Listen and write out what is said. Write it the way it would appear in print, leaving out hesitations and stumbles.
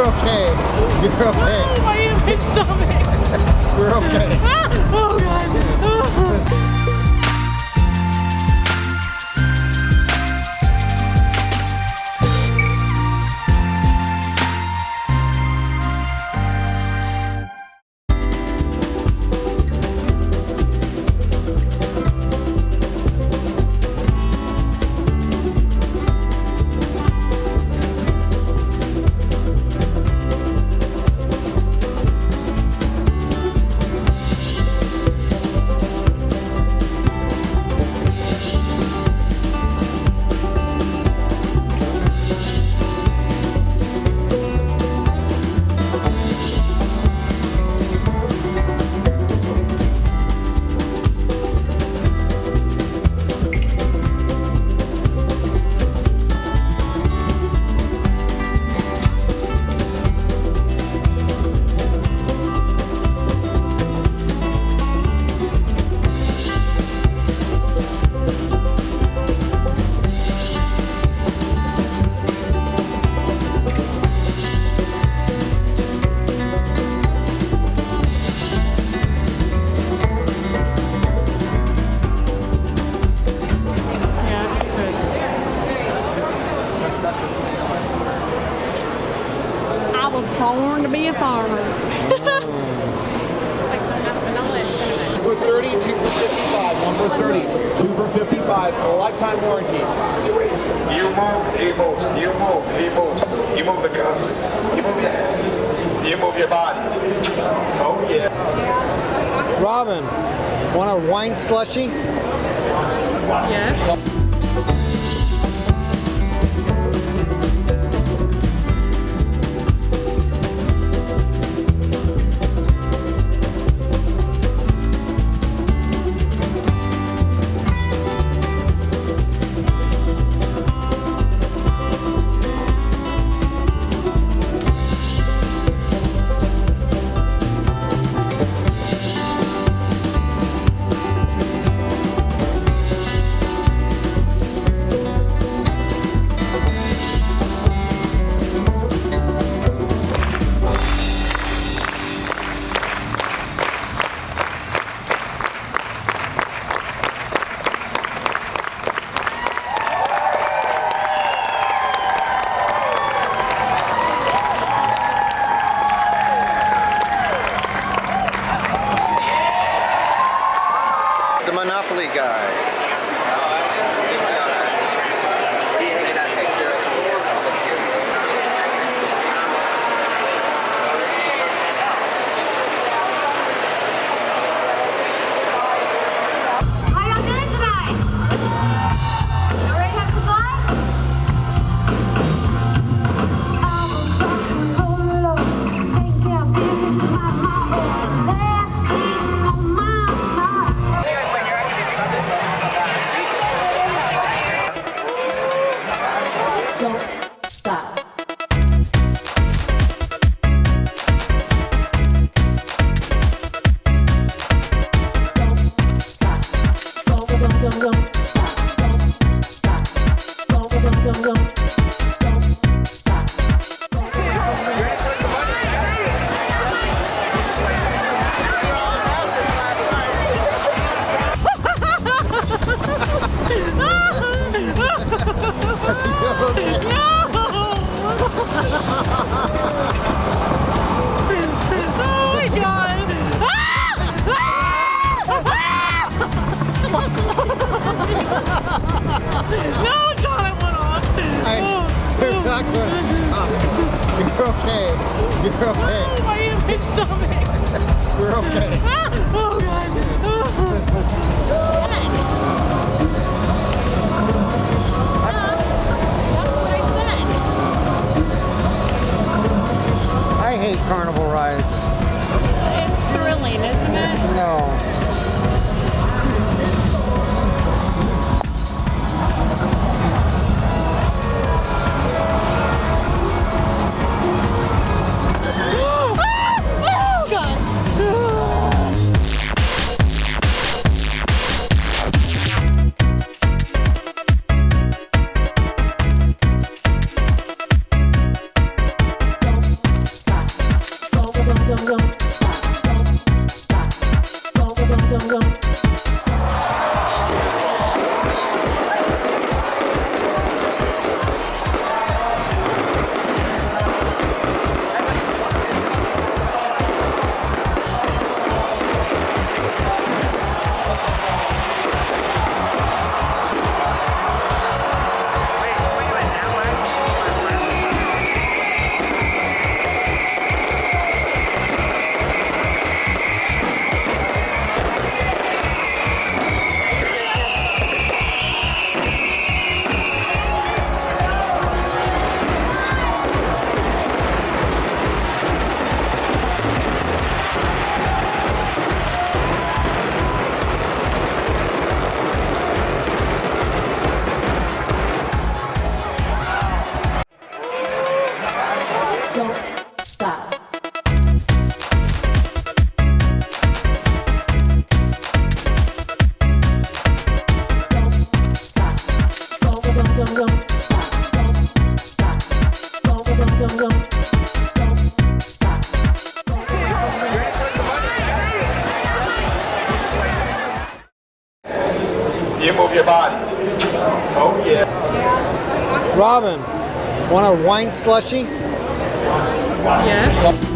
okay. You're okay. Why in my stomach? We're okay. Oh God. Born to be a farmer. For 30, 2 for 55, 1 for 30, 2 for 55, for a lifetime warranty. You move, he moves, you move, he moves. You move the cups, you move your hands, you move your body. Oh yeah. Robin, want a wine slushie? Yes. The Monopoly guy. You're okay. You're okay. Why in my stomach? We're okay. Oh God. I hate carnival rides. It's thrilling, isn't it? No. Robin, want a wine slushy? Yes.